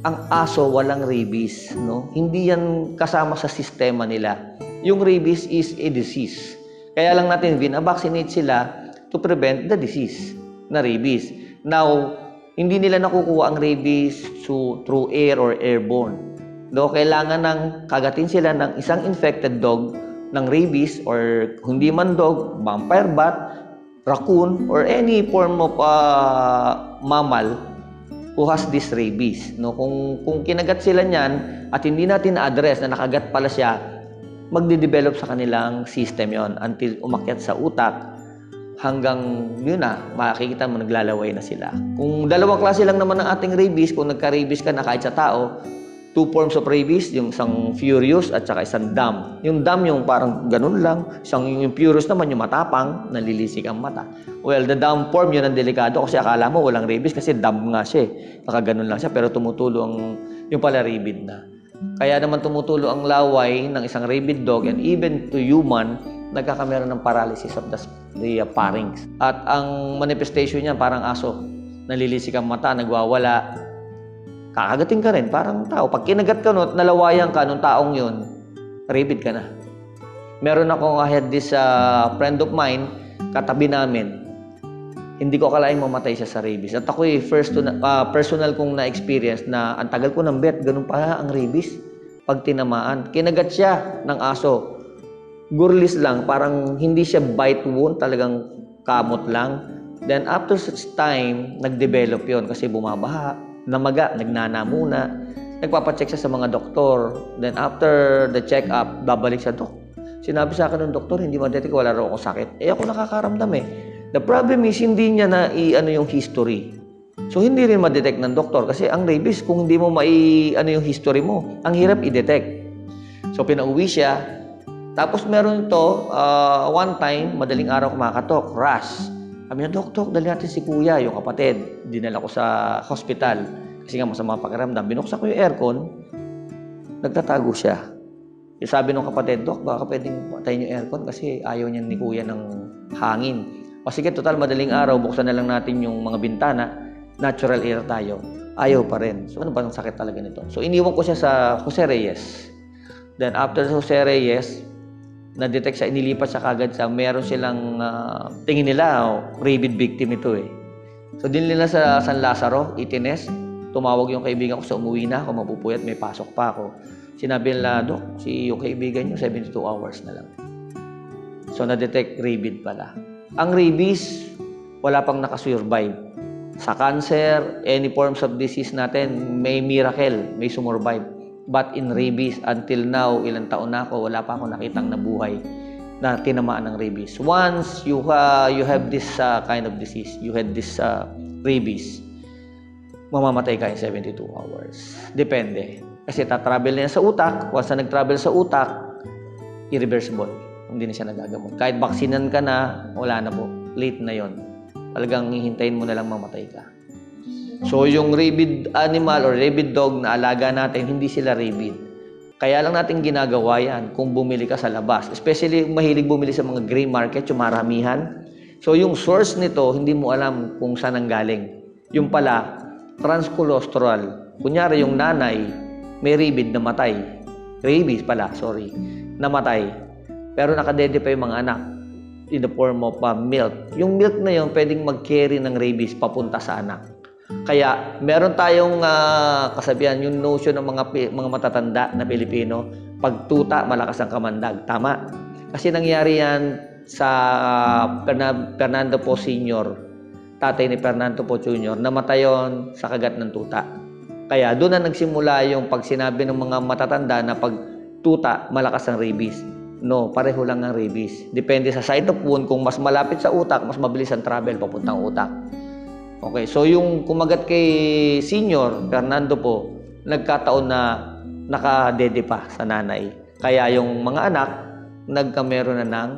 ang aso walang rabies, no? Hindi yan kasama sa sistema nila. Yung rabies is a disease. Kaya lang natin vaccinate sila to prevent the disease na rabies. Now, hindi nila nakukuha ang rabies through air or airborne. No, kailangan ng kagatin sila ng isang infected dog ng rabies, or hindi man dog, vampire bat, raccoon, or any form of mammal who has this rabies. No, kung kinagat sila niyan at hindi natin na-address na nakagat pala siya, magde-develop sa kanilang system yon until umakyat sa utak hanggang yun na, makikita mo naglalaway na sila. Kung dalawang klase lang naman ng ating rabies, kung nagka-rabies ka na kahit sa tao, two forms of rabies, yung isang furious at saka isang dumb. Yung dumb yung parang ganun lang, yung furious naman yung matapang, nalilisik ang mata. Well, the dumb form yun ang delikado kasi akala mo walang rabies kasi dumb nga siya. Nakaganon lang siya pero tumutulo yung pala rabid na. Kaya naman tumutulo ang laway ng isang rabid dog and even to human, nagkakameron ng paralysis of the pharynx. At ang manifestation niya parang aso. Nalilisik ang mata, nagwawala. Kakagating ka rin, parang tao. Pag kinagat ka no, nalawayan ka nung taong yun, rabid ka na. Meron akong I had this friend of mine, katabi namin. Hindi ko akalaing mamatay siya sa rabies. At ako personal kong na-experience na ang tagal ko ng bet, ganun pa ang rabies. Pag tinamaan, kinagat siya ng aso. Gurlis lang, parang hindi siya bite wound, talagang kamot lang. Then after such time, nag-develop yon kasi bumabaha, namaga, nagnana muna. Nagpapacheck siya sa mga doktor. Then after the check-up, babalik siya, Dok. Sinabi sa akin ng doktor, hindi ma-detect, wala raw akong sakit. Ako nakakaramdam eh. The problem is, hindi niya na yung history. So, hindi rin ma-detect ng doktor kasi ang rabies, kung hindi mo yung history mo, ang hirap i-detect. So, pinauwi siya. Tapos, meron ito, one time, madaling araw kumakatok, rash. Sabi niya, Dok, dali natin si kuya, yung kapatid. Dinala ko sa hospital kasi nga masama pakiramdam. Binuksan ko yung aircon, nagtatago siya. Yung sabi ng kapatid, Dok, baka pwedeng patayin yung aircon kasi ayaw niya ni kuya ng hangin. O sige, total, madaling araw, buksan na lang natin yung mga bintana, natural air tayo. Ayaw pa rin. So, ano ba ang sakit talaga nito? So, iniwan ko siya sa Jose Reyes. Then, after Jose Reyes, na-detect siya, inilipat siya kagad sa, meron silang, tingin nila, rabid victim ito eh. So, din nila sa San Lazaro, Itines, tumawag yung kaibigan ko sa umuwi na ako, mapupuyat, may pasok pa ako. Sinabi nila, Dok, yung kaibigan nyo, 72 hours na lang. So, na-detect rabid pala. Ang rabies, wala pang nakasurvive. Sa cancer, any forms of disease natin, may miracle, may sumurvive. But in rabies, until now, ilang taon na ako, wala pa akong nakitang nabuhay na tinamaan ng rabies. Once you have this kind of disease, you had this rabies, mamamatay ka in 72 hours. Depende. Kasi tatravel na yan sa utak. Once na nag-travel sa utak, irreversible. Hindi na siya nagagamot. Kahit vaksinan ka na, wala na po. Late na yon. Talagang hihintayin mo na lang mamatay ka. So, yung rabid animal or rabid dog na alaga natin, hindi sila rabid. Kaya lang natin ginagawa yan kung bumili ka sa labas. Especially, mahilig bumili sa mga gray market, yung maramihan. So, yung source nito, hindi mo alam kung saan ang galing. Yung pala, transcolostral. Kunyari, yung nanay, may rabid na matay. Rabies pala, sorry. Namatay. Pero nakadede pa yung mga anak in the form of milk. Yung milk na yun, pwedeng mag-carry ng rabies papunta sa anak. Kaya, meron tayong kasabihan, yung notion ng mga matatanda na Pilipino, pagtuta, malakas ang kamandag. Tama. Kasi nangyari yan sa Fernando Po Sr., tatay ni Fernando Po Jr., namatay yon sa kagat ng tuta. Kaya, doon na nagsimula yung pag sinabi ng mga matatanda na pagtuta, malakas ang rabies. No, pareho lang ang rabies. Depende sa site of wound. Kung mas malapit sa utak, mas mabilis ang travel papuntang utak. Okay, so yung kumagat kay Senior, Fernando po, nagkataon na nakadede pa sa nanay. Kaya yung mga anak, nagkameron na ng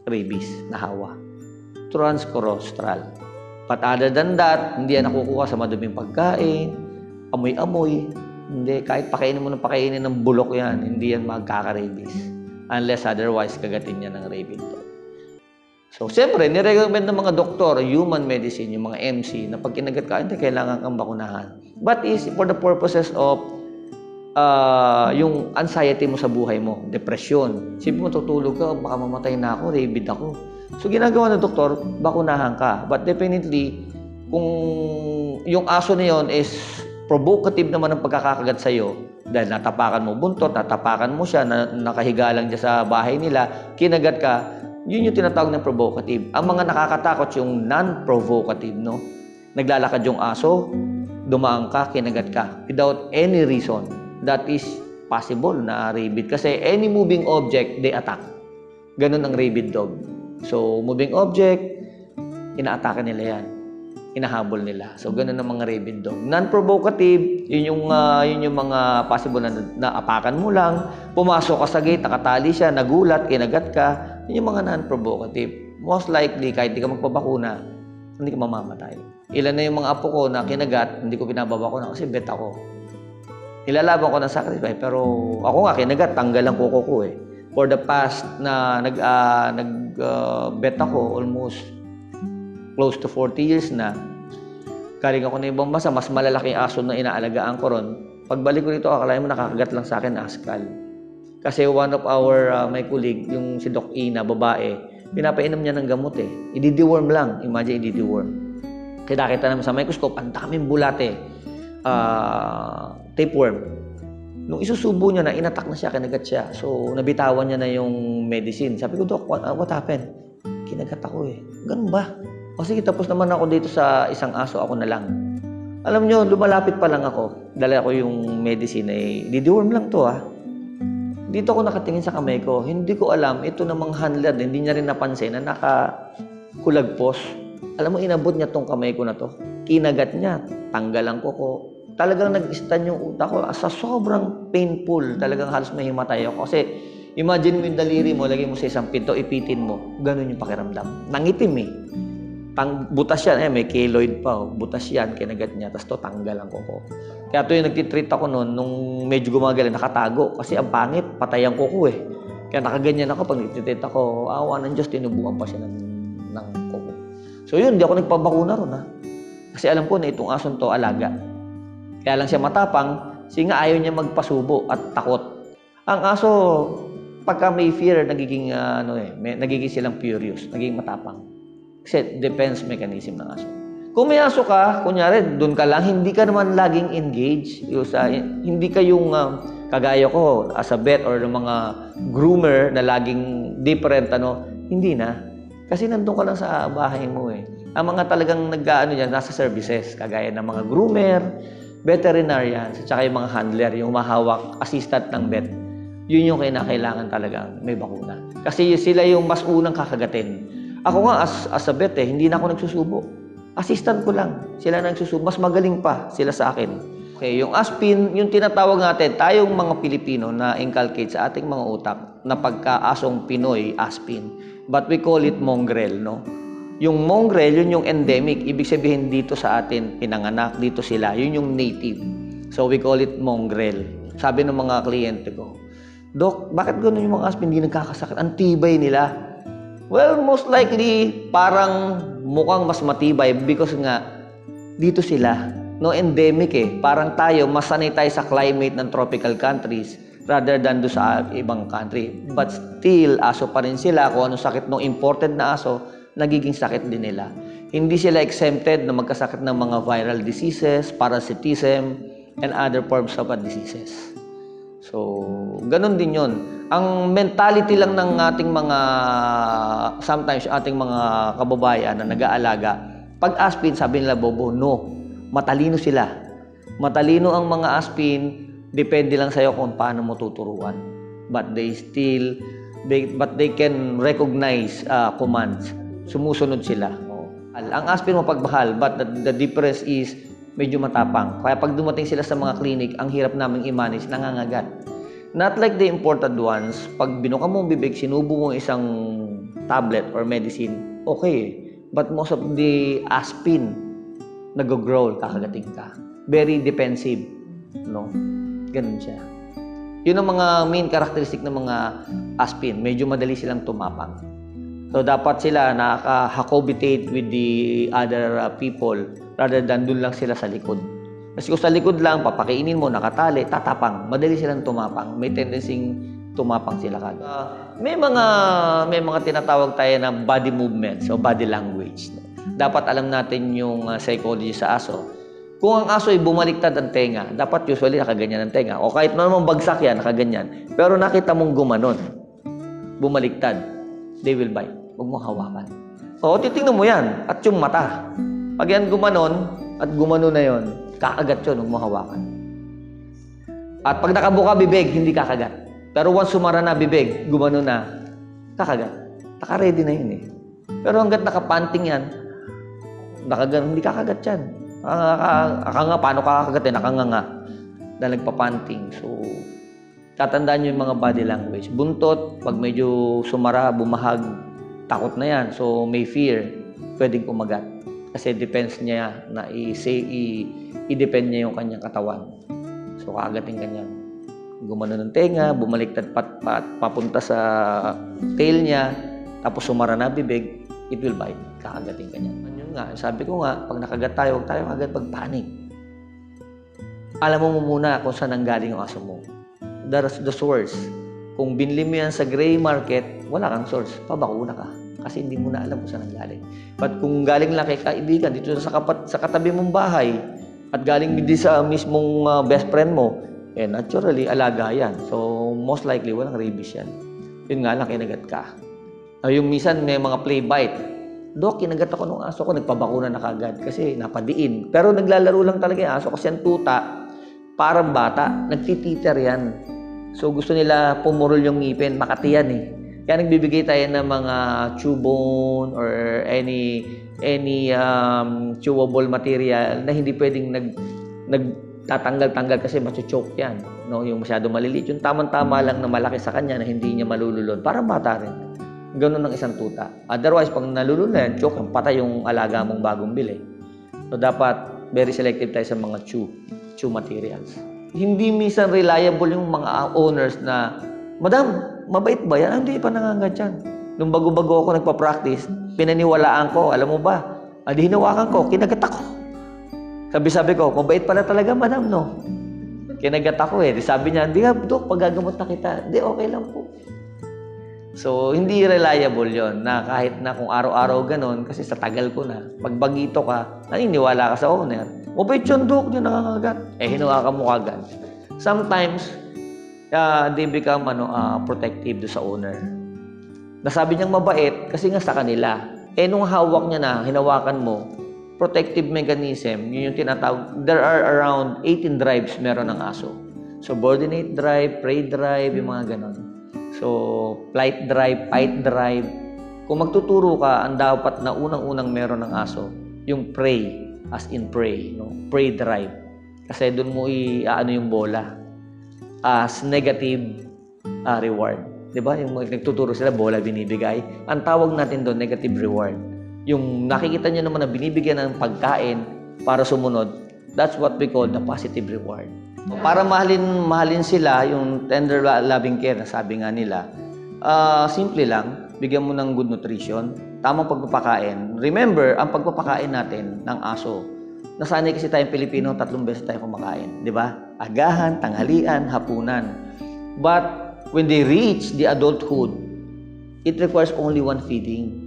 rabies na hawa. Transcolostral. But other than that, hindi yan nakukuha sa maduming pagkain, amoy-amoy. Hindi, kahit pakainin mo ng pakainin ng bulok yan, hindi yan magkaka-rabies. Unless otherwise, kagatin niya ng rabid dog. So, siyempre, nirecommend ng mga doktor, human medicine, yung mga MC, na pag kinagat ka, hindi kailangan kang bakunahan. but is for the purposes of yung anxiety mo sa buhay mo, depression. Siyempre mo tutulog ka, baka mamatay na ako, rabid ako. So ginagawa ng doktor, bakunahan ka. But definitely, kung yung aso na yun is provocative naman ang pagkakakagat sa'yo, dahil natapakan mo buntot, natapakan mo siya, nakahiga lang dyan sa bahay nila, kinagat ka, yun yung tinatawag ng provocative. Ang mga nakakatakot yung non-provocative, no? Naglalakad yung aso, dumaan ka, kinagat ka, without any reason. That is possible na rabid. Kasi any moving object, they attack. Ganun ang rabid dog. So, moving object, ina-atake nila yan. Inahabol nila. So, ganun ang mga rabid dog. Non-provocative, yun yung mga possible na apakan mo lang, pumasok ka sa gate, nakatali siya, nagulat, kinagat ka, yun yung mga non-provocative. Most likely, kahit di ka magpabakuna, hindi ka mamamatay. Ilan na yung mga apo ko na kinagat, hindi ko pinababakuna kasi bet ako. Nilalaban ko ng sacrifice, pero ako nga kinagat, tanggal ang kuko ko eh. For the past na bet ako, almost close to 40 years na, galing ako na ibang bansa, mas malalaking aso na inaalagaan ko ron. Pagbalik ko dito, akalain mo nakakagat lang sa akin, askal. Kasi one of our, my colleague, yung si Doc Ina, babae, pinapainom niya ng gamot eh. I-deworm lang. Imagine, i-deworm. Kaya nakita naman sa microscope, ang daming bulate. Tapeworm. Nung isusubo niya na, inatak na siya, kinagat siya. So, nabitawan niya na yung medicine. Sabi ko, Doc, what happened? Kinagat ako eh. Ganun ba? O sige, tapos naman ako dito sa isang aso, ako na lang. Alam nyo, lumalapit pa lang ako. Dala ko yung medicine eh. Di-deworm lang to ah. Dito ako nakatingin sa kamay ko. Hindi ko alam, ito namang handler, hindi niya rin napansin na nakakulagpos. Alam mo, inabot niya tong kamay ko na to. Kinagat niya, tanggalan ko. Talagang nag-stand yung utak ko. Sa sobrang painful, talagang halos mahimatay ako. Kasi imagine mo yung daliri mo, lagay mo sa isang pinto, ipitin mo. Ganun yung pakiramdam. Nangitim eh. Butas yan, may keloid pa. Butas yan, kinagat niya. Tapos to, tanggalan ko. Kaya to yung nagtitreat ako noon, nung medyo gumagaling, nakatago. Kasi ang pangit, patay ang kuko eh. Kaya nakaganyan ako, pag nagtitreat ako, awa ng Diyos, tinubuan pa siya ng kuko. So yun, di ako nagpabakuna ron ha. Kasi alam ko na itong ason to, alaga. Kaya lang siya matapang, kasi nga ayaw niya magpasubo at takot. Ang aso, pagka may fear, nagiging silang furious, nagiging matapang. Kasi defense mechanism ng aso. Kung may aso ka, kunyari, doon ka lang, hindi ka naman laging engaged. Hindi ka yung kagaya ko as a vet or ng mga groomer na laging different, hindi na. Kasi nandun ka lang sa bahay mo eh. Ang mga talagang nasa services, kagaya ng mga groomer, veterinarians, at saka yung mga handler, yung mahawak, assistant ng vet, yun yung kailangan talagang may bakuna. Kasi sila yung mas unang kakagatin. Ako nga, as a vet hindi na ako nagsusubo. Assistant ko lang. Sila nagsusubo. Mas magaling pa sila sa akin. Okay, yung aspin, yung tinatawag natin, tayong mga Pilipino na inculcate sa ating mga utak na pagka-asong Pinoy, aspin. But we call it mongrel, no? Yung mongrel, yun yung endemic. Ibig sabihin dito sa atin, pinanganak, dito sila. Yun yung native. So we call it mongrel. Sabi ng mga kliyente ko, Dok, bakit gano'n yung mga aspin hindi nagkakasakit? Ang tibay nila. Well, most likely, parang mukhang mas matibay because nga, dito sila. No, endemic eh. Parang tayo, mas sanay tayo sa climate ng tropical countries rather than do sa ibang country. But still, aso pa rin sila. Kung anong sakit ng imported na aso, nagiging sakit din nila. Hindi sila exempted na magkasakit ng mga viral diseases, parasitism, and other forms of diseases. So, ganun din yon. Ang mentality lang ng ating sometimes ating mga kababayan na nag-aalaga, pag aspin, sabi nila, Bobo, no. Matalino sila. Matalino ang mga aspin, depende lang sa'yo kung paano mo tuturuan. But they can recognize commands. Sumusunod sila. Ang aspin mapagbahal, but the difference is medyo matapang. Kaya pag dumating sila sa mga clinic, ang hirap naming i-manage, nangangagat. Not like the imported ones, pag binuka mo ang bibig, sinubo mo isang tablet or medicine, okay. But most of the aspin, nag-growl, kakagating ka. Very defensive, no? Ganun siya. Yun ang mga main characteristic ng mga aspin. Medyo madali silang tumapang. So, dapat sila nakaka-cohabitate with the other people rather than dun lang sila sa likod. Kasi kung sa likod lang, papakainin mo, nakatali, tatapang. Madali silang tumapang. May tendency tumapang sila kagad. May mga tinatawag tayo na body movements o body language. No? Dapat alam natin yung psychology sa aso. Kung ang aso ay bumaliktad ang tenga, dapat usually nakaganyan ang tenga. O kahit naman bagsak yan, nakaganyan. Pero nakita mong gumanon, bumaliktad, they will bite. Huwag mong hawakan. O, titingnan mo yan. At yung mata. Pag yan gumanon, at gumano na yon, kakagat yun, huwag mo hawakan. At pag nakabuka bibig, hindi kakagat. Pero once sumara na bibig, gumano na, kakagat. Naka-ready na yun eh. Pero hanggat nakapanting yan, hindi kakagat yan. Nga, paano kakagat eh? Nakanganga. Dahil nagpapanting. So, tatandaan nyo yung mga body language. Buntot, pag medyo sumara, bumahag, takot na yan. So, may fear, pwedeng kumagat. Kasi depends niya na i-depend niya yung kanyang katawan. So, kakagating kanyan. Gumano ng tenga, bumaliktad papunta sa tail niya, tapos sumara na bibig, it will bite. Kakagating kanyan. Yun nga, sabi ko nga, pag nakagat tayo, huwag tayo agad pag-panic. Alam mo muna kung saan nanggaling yung aso mo. The source. Kung binili mo yan sa gray market, wala kang source. Pabakuna ka. Kasi hindi mo na alam kung saan galing. But kung galing lang kay kaibigan dito sa katabi mong bahay at galing din sa mismong best friend mo, naturally, alaga yan. So, most likely, walang rabies yan. Yun nga lang, kinagat ka. Yung minsan, may mga play bite. Dok, kinagat ako nung aso ko, nagpabakuna na kagad kasi napadiin. Pero naglalaro lang talaga yung aso kasi ang tuta, parang bata, nagtititer yan. So, gusto nila pumurol yung ngipin, makati yan eh. Kaya nagbibigay tayo ng mga chew bone or any chewable material na hindi pwedeng nagtatanggal-tanggal kasi macho-choke yan. No? Yung masyado maliliit, yung tamang-tama lang na malaki sa kanya na hindi niya malululod. Parang bata rin. Ganun ang isang tuta. Otherwise, pag nalulod na yan, choke, patay yung alaga mong bagong bili. So, dapat very selective tayo sa mga chew materials. Hindi minsan reliable yung mga owners na, Madam, mabait ba yan? Hindi pa nangangat yan. Nung bago-bago ako nagpa-practice, pinaniwalaan ko, alam mo ba? Di hinawakan ko, kinagat ako. Sabi ko, mabait pala talaga, madam, no? Kinagat ako eh. Sabi niya, di nga, Dok, pagagamot na kita. Di, okay lang po. So, hindi reliable yon na kahit na kung araw-araw ganon, kasi sa tagal ko na, pag bagito ka, naniniwala ka sa owner. Mabait yun, Dok, di nangangagat. Hinawakan mo agad. Sometimes, they become protective do sa owner. Nasabi niyang mabait kasi nga sa kanila. Nung hawak niya na, hinawakan mo, protective mechanism, yun yung tinatawag. There are around 18 drives meron ng aso. Subordinate drive, prey drive, yung mga ganon. So, flight drive, fight drive. Kung magtuturo ka, ang dapat na unang-unang meron ng aso, yung prey, as in prey, no? Prey drive. Kasi doon mo yung bola. As negative reward. Diba? Yung nagtuturo sila, bola binibigay. Ang tawag natin doon, negative reward. Yung nakikita nyo naman na binibigyan ng pagkain para sumunod, that's what we call the positive reward. Para mahalin sila, yung tender loving care na sabi nga nila, simple lang, bigyan mo ng good nutrition, tamang pagpapakain. Remember, ang pagpapakain natin ng aso, nasanay kasi tayong Pilipino, 3 beses tayo kumakain. Di ba? Agahan, tanghalian, hapunan. But when they reach the adulthood, it requires only 1 feeding.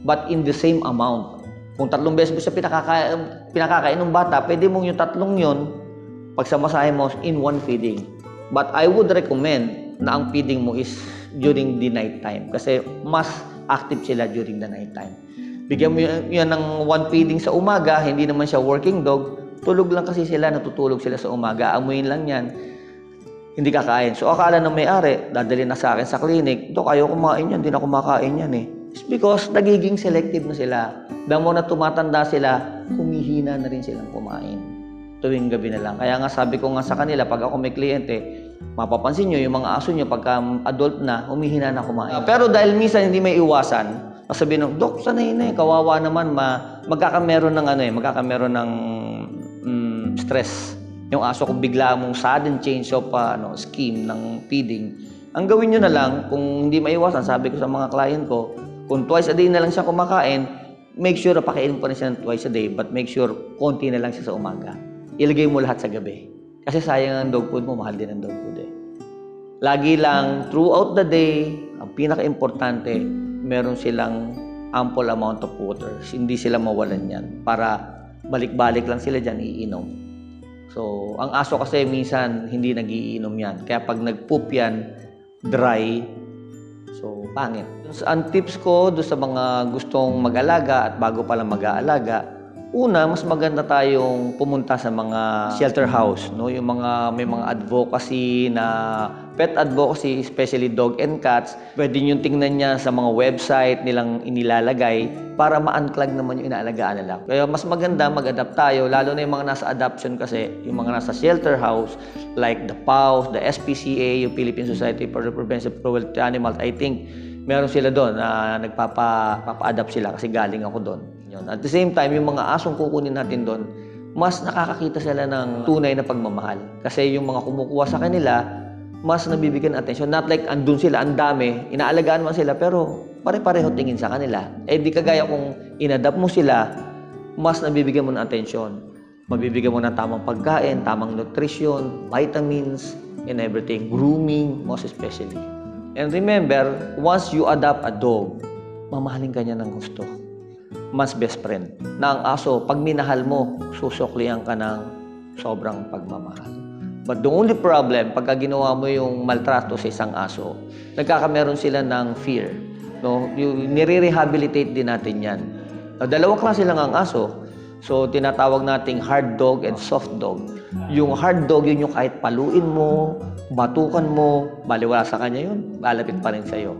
But in the same amount. Kung 3 beses mo siya pinakakain ng bata, pwede mong yung 3 yun, pagsamasahin mo in 1 feeding. But I would recommend na ang feeding mo is during the night time. Kasi mas active sila during the night time. Bigyan mo yan ng 1 feeding sa umaga, hindi naman siya working dog, tulog lang kasi sila, natutulog sila sa umaga, amuin lang yan, hindi kakain. So akala ng may-ari, dadali na sa akin sa clinic, Dok, ayaw kumain yan, hindi na kumakain yan eh. It's because nagiging selective na sila. Damo na tumatanda sila, humihina na rin silang kumain. Tuwing gabi na lang. Kaya nga sabi ko nga sa kanila, pag ako may kliyente, mapapansin nyo, yung mga aso nyo, pagka adult na, humihina na kumain. Pero dahil minsan hindi may iwasan, sabi nung, Dok, sanay na kawawa naman, magkakameron ng stress. Yung aso kung bigla mong sudden change of scheme ng feeding. Ang gawin nyo na lang, kung hindi maiwasan, sabi ko sa mga client ko, kung twice a day na lang siya kumakain, make sure na pakainin pa rin siya ng twice a day, but make sure konti na lang siya sa umaga. ilagay mo lahat sa gabi. Kasi sayang ang dog food mo, mahal din ang dog food eh. Lagi lang, throughout the day, ang pinaka-importante, meron silang ample amount of water. Hindi sila mawalan yan. Para balik-balik lang sila dyan, iinom. So, ang aso kasi minsan hindi nagiinom yan. Kaya pag nag-poop yan, dry, so pangit. Ang tips ko do sa mga gustong mag-alaga at bago pa lang mag-aalaga, una, mas maganda tayong pumunta sa mga shelter house, no? Yung mga may mga advocacy na pet advocacy, especially dog and cats. Pwede niyo tingnan niya sa mga website nilang inilalagay para ma-unclog naman yung inaalagaan nila. Kaya mas maganda mag-adapt tayo, lalo na yung mga nasa adoption kasi, yung mga nasa shelter house like the PAWS, the SPCA, yung Philippine Society for the Prevention of Cruelty to Animals. I think meron sila doon na nagpapa-adapt sila kasi galing ako doon. Yun. At the same time, yung mga asong kukunin natin doon, mas nakakakita sila ng tunay na pagmamahal. Kasi yung mga kumukuha sa kanila, mas nabibigyan atensyon. Not like andun sila, ang dami, inaalagaan man sila, pero pare-pareho tingin sa kanila. Eh di kagaya kung inadapt mo sila, mas nabibigyan mo ng atensyon. Mabibigyan mo ng tamang pagkain, tamang nutrition, vitamins, and everything. Grooming, most especially. And remember, once you adopt a dog, mamahalin ka niya ng gusto. Mas best friend. Na ang aso, pag minahal mo, susuklihan ka ng sobrang pagmamahal. But the only problem, pagka ginawa mo yung maltrato sa isang aso, nagkakameron sila ng fear. No? Nire-rehabilitate din natin yan. Dalawang klase lang ang aso. So, tinatawag nating hard dog and soft dog. Yung hard dog, yun yung kahit paluin mo, batukan mo, baliwala sa kanya yun, lalapit pa rin sa'yo.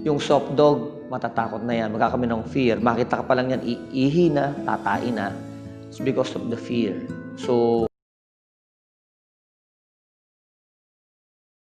Yung soft dog, matatakot na yan, magkakami ng fear. Makita ka pa lang yan, iihi na, tatain na. It's because of the fear. So,